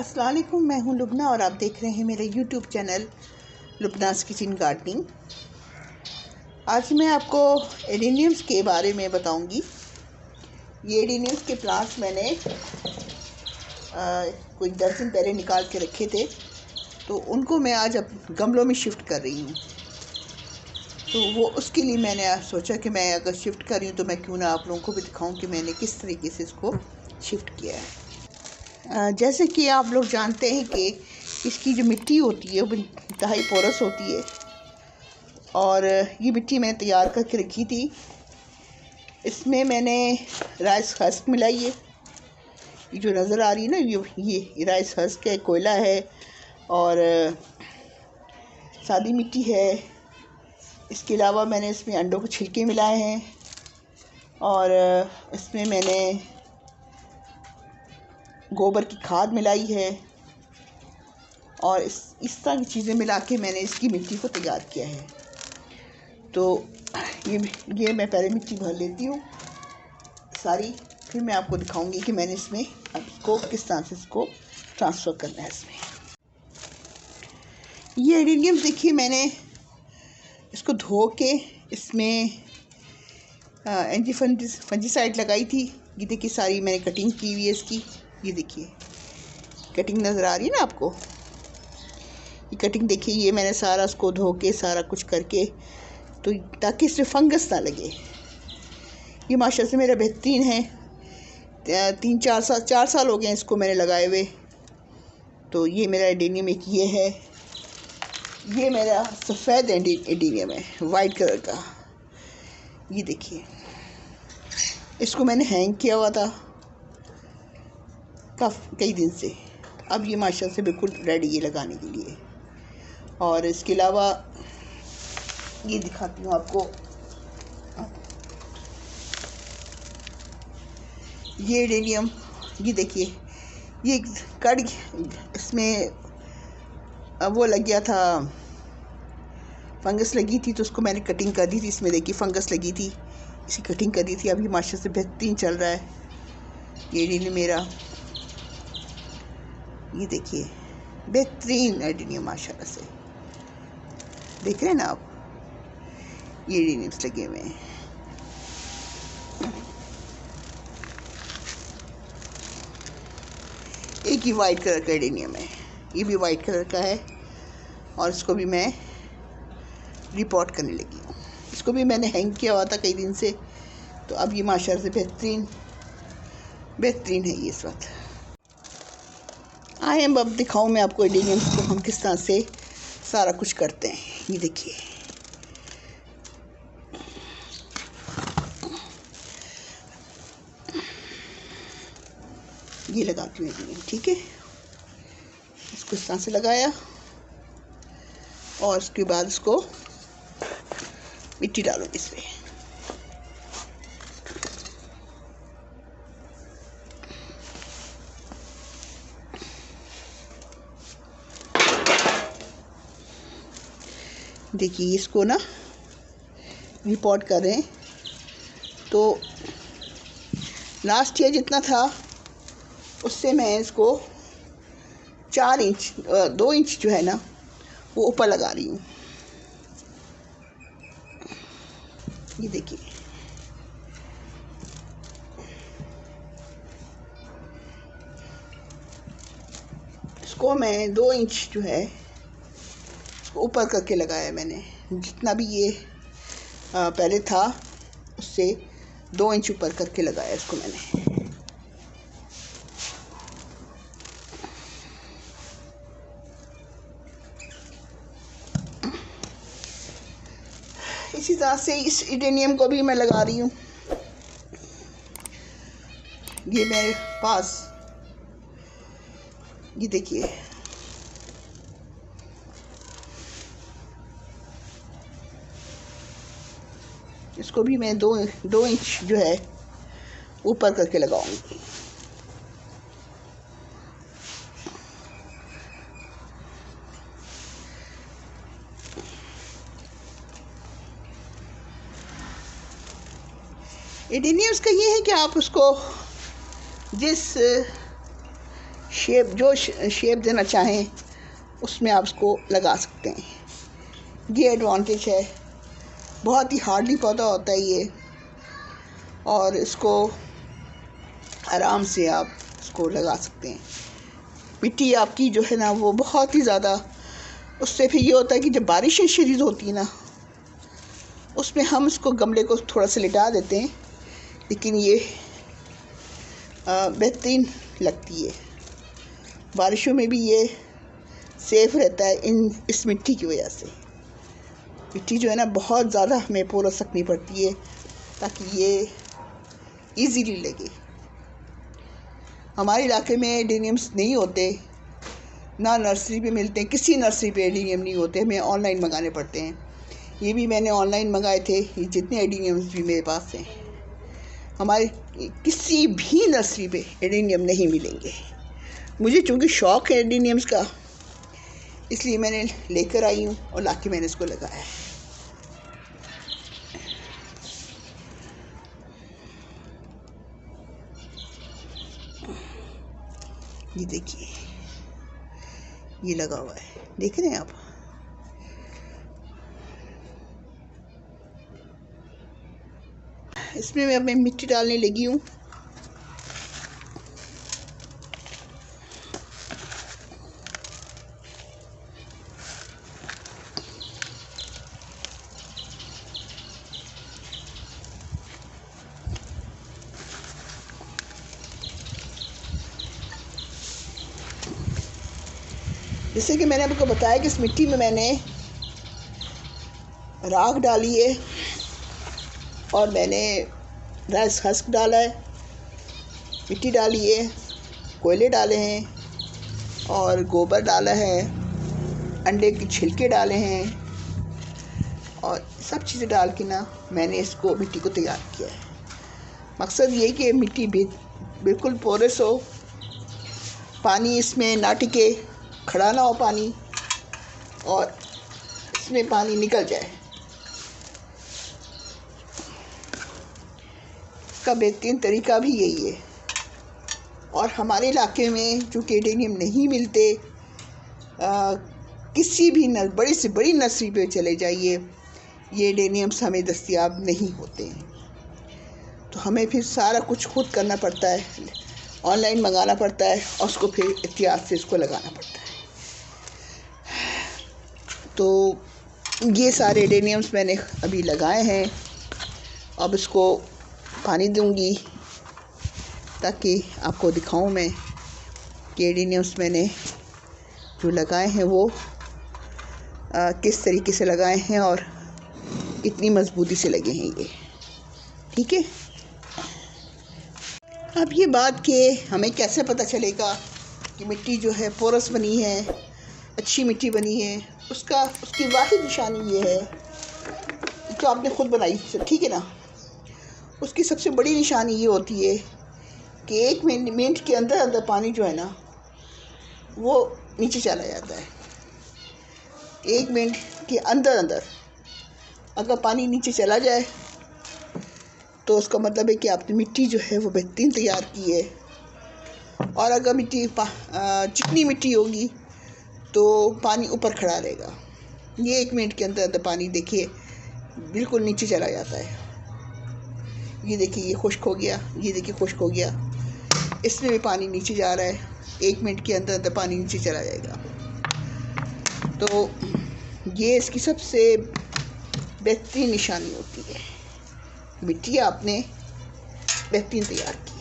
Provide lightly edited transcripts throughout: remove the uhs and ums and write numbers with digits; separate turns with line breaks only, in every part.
अस्सलाम वालेकुम, मैं हूं लुबना और आप देख रहे हैं मेरे यूट्यूब चैनल लुबनास किचन गार्डनिंग। आज मैं आपको एडेनियम्स के बारे में बताऊंगी। ये एडेनियम्स के प्लांट्स मैंने कोई 10 दिन पहले निकाल के रखे थे, तो उनको मैं आज अब गमलों में शिफ्ट कर रही हूँ। तो वो उसके लिए मैंने आज सोचा कि मैं अगर शिफ्ट कर रही हूँ तो मैं क्यों ना आप लोगों को भी दिखाऊँ कि मैंने किस तरीके से इसको शिफ्ट किया है। जैसे कि आप लोग जानते हैं कि इसकी जो मिट्टी होती है वो इंतहाई पोरस होती है और ये मिट्टी मैंने तैयार करके रखी थी। इसमें मैंने राइस हस्क मिलाई है। ये जो नज़र आ रही है ना, ये राइस हस्क है, कोयला है और सादी मिट्टी है। इसके अलावा मैंने इसमें अंडों के छिलके मिलाए हैं और इसमें मैंने गोबर की खाद मिलाई है और इस तरह की चीज़ें मिला के मैंने इसकी मिट्टी को तैयार किया है। तो ये मैं पहले मिट्टी भर लेती हूँ सारी, फिर मैं आपको दिखाऊंगी कि मैंने इसमें अब इसको किस तरह से इसको ट्रांसफ़र करना है। इसमें ये एडेनियम देखिए, मैंने इसको धो के इसमें एंटी फंजीसाइड लगाई थी। ये देखिए सारी मैंने कटिंग की हुई है इसकी। ये देखिए कटिंग नज़र आ रही है ना आपको, ये कटिंग देखिए। ये मैंने सारा इसको धो के सारा कुछ करके, तो ताकि इसमें फंगस ना लगे। ये माशाल्लाह से मेरा बेहतरीन है। 4 साल हो गए हैं इसको मैंने लगाए हुए। तो ये मेरा एडेनियम एक ये है, ये मेरा सफ़ेद एडेनियम है, वाइट कलर का। ये देखिए इसको मैंने हैंग किया हुआ था कई दिन से। अब ये माशाल्लाह से बिल्कुल रेडी है लगाने के लिए। और इसके अलावा ये दिखाती हूँ आपको, ये एडेनियम, ये देखिए ये कड़ इसमें वो लग गया था, फंगस लगी थी, तो उसको मैंने कटिंग कर दी थी। इसमें देखिए फंगस लगी थी, इसी कटिंग कर दी थी। अभी माशाल्लाह से बेहतरीन चल रहा है ये एडेनियम मेरा। ये देखिए बेहतरीन एडेनियम माशाल्लाह से, देख रहे हैं ना आप, ये एडेनियम्स लगे हुए हैं। एक ही वाइट कलर का एडेनियम है, ये भी वाइट कलर का है और इसको भी मैं रिपोर्ट करने लगी हूँ। इसको भी मैंने हैंग किया हुआ था कई दिन से, तो अब ये माशाल्लाह से बेहतरीन है ये इस वक्त। आए अब दिखाऊँ मैं आपको एडेनियम्स को हम किस तरह से सारा कुछ करते हैं। ये देखिए ये लगाती हूँ एडेनियम, ठीक है। इसको इस तरह से लगाया और उसके बाद इसको मिट्टी डालो इसमें। देखिए इसको ना रिपोर्ट कर रहे हैं। तो लास्ट ईयर जितना था उससे मैं इसको 4 इंच 2 इंच जो है ना वो ऊपर लगा रही हूँ। ये देखिए इसको मैं 2 इंच जो है ऊपर करके लगाया मैंने। जितना भी ये पहले था उससे 2 इंच ऊपर करके लगाया इसको मैंने। इसी तरह से इस एडेनियम को भी मैं लगा रही हूँ। ये मेरे पास, ये देखिए इसको भी मैं 2 इंच जो है ऊपर करके लगाऊंगी। एडेनियम्स का ये है कि आप उसको जिस शेप देना चाहें उसमें आप इसको लगा सकते हैं। ये एडवांटेज है। बहुत ही हार्डली पौधा होता है ये, और इसको आराम से आप इसको लगा सकते हैं। मिट्टी आपकी जो है ना वो बहुत ही ज़्यादा, उससे फिर ये होता है कि जब बारिशें शदीद होती है ना, उसमें हम इसको गमले को थोड़ा सा लिटा देते हैं, लेकिन ये बेहतरीन लगती है। बारिशों में भी ये सेफ़ रहता है इस मिट्टी की वजह से। मिट्टी जो है ना बहुत ज़्यादा हमें पोरस रखनी पड़ती है ताकि ये इजीली लगे। हमारे इलाके में एडेनियम्स नहीं होते, ना नर्सरी पे मिलते हैं, किसी नर्सरी पे एडेनियम नहीं होते, हमें ऑनलाइन मंगाने पड़ते हैं। ये भी मैंने ऑनलाइन मंगाए थे, ये जितने एडेनियम्स भी मेरे पास हैं। हमारे किसी भी नर्सरी पे एडेनियम नहीं मिलेंगे। मुझे चूँकि शौक़ है एडेनियम्स का, इसलिए मैंने लेकर आई हूँ और लाके मैंने इसको लगाया है। ये देखिए, ये लगा हुआ है, देख रहे हैं आप। इसमें मैं अपनी मिट्टी डालने लगी हूँ। जैसे कि मैंने आपको बताया कि इस मिट्टी में मैंने राख डाली है और मैंने राइस हस्क डाला है, मिट्टी डाली है, कोयले डाले हैं और गोबर डाला है, अंडे के छिलके डाले हैं और सब चीज़ें डाल के ना मैंने इसको मिट्टी को तैयार किया है। मकसद ये कि मिट्टी बिल्कुल पोरस हो, पानी इसमें ना टिके, खड़ा ना हो पानी, और इसमें पानी निकल जाए। इसका बेहतरीन तरीका भी यही है। और हमारे इलाके में जो एडेनियम नहीं मिलते, किसी भी बड़ी से बड़ी नर्सरी पे चले जाइए, ये एडेनियम्स हमें दस्तयाब नहीं होते हैं। तो हमें फिर सारा कुछ खुद करना पड़ता है, ऑनलाइन मंगाना पड़ता है और उसको फिर एहतियात से इसको लगाना पड़ता है। तो ये सारे एडेनियम्स मैंने अभी लगाए हैं। अब इसको पानी दूंगी ताकि आपको दिखाऊं मैं कि एडेनियम्स मैंने जो लगाए हैं वो किस तरीके से लगाए हैं और कितनी मजबूती से लगे हैं ये। ठीक है। अब ये बात कि हमें कैसे पता चलेगा कि मिट्टी जो है पोरस बनी है, अच्छी मिट्टी बनी है, उसकी वाहिद निशानी ये है जो आपने ख़ुद बनाई, ठीक है ना। उसकी सबसे बड़ी निशानी ये होती है कि 1 मिनट के अंदर अंदर पानी जो है ना वो नीचे चला जाता है। 1 मिनट के अंदर अंदर अगर पानी नीचे चला जाए तो उसका मतलब है कि आपने मिट्टी जो है वो बेहतरीन तैयार की है। और अगर मिट्टी चिकनी मिट्टी होगी तो पानी ऊपर खड़ा रहेगा। ये 1 मिनट के अंदर अंदर पानी देखिए बिल्कुल नीचे चला जाता है। ये देखिए ये खुश्क हो गया, ये देखिए खुश्क हो गया, इसमें भी पानी नीचे जा रहा है। 1 मिनट के अंदर अंदर पानी नीचे चला जाएगा। तो ये इसकी सबसे बेहतरीन निशानी होती है, मिट्टी आपने बेहतरीन तैयार की है।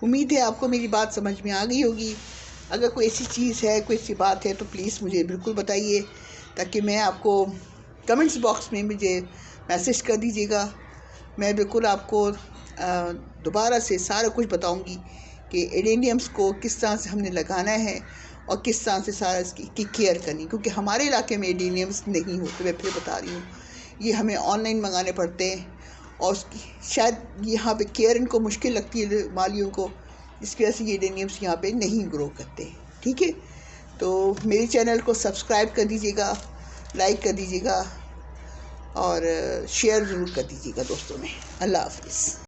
उम्मीद है आपको मेरी बात समझ में आ गई होगी। अगर कोई ऐसी चीज़ है, कोई ऐसी बात है तो प्लीज़ मुझे बिल्कुल बताइए, ताकि मैं आपको कमेंट्स बॉक्स में मुझे मैसेज कर दीजिएगा। मैं बिल्कुल आपको दोबारा से सारा कुछ बताऊंगी कि एडेनियम्स को किस तरह से हमने लगाना है और किस तरह से सारा इसकी केयर करनी, क्योंकि हमारे इलाके में एडेनियम्स नहीं होते। मैं फिर बता रही हूँ, ये हमें ऑनलाइन मंगाने पड़ते हैं और उसकी शायद यहाँ पे केयर इनको मुश्किल लगती है मालियों को, इसकी वजह से ये एडेनियम्स यहाँ पे नहीं ग्रो करते। ठीक है, तो मेरे चैनल को सब्सक्राइब कर दीजिएगा, लाइक कर दीजिएगा और शेयर ज़रूर कर दीजिएगा दोस्तों में। अल्लाह हाफिज़।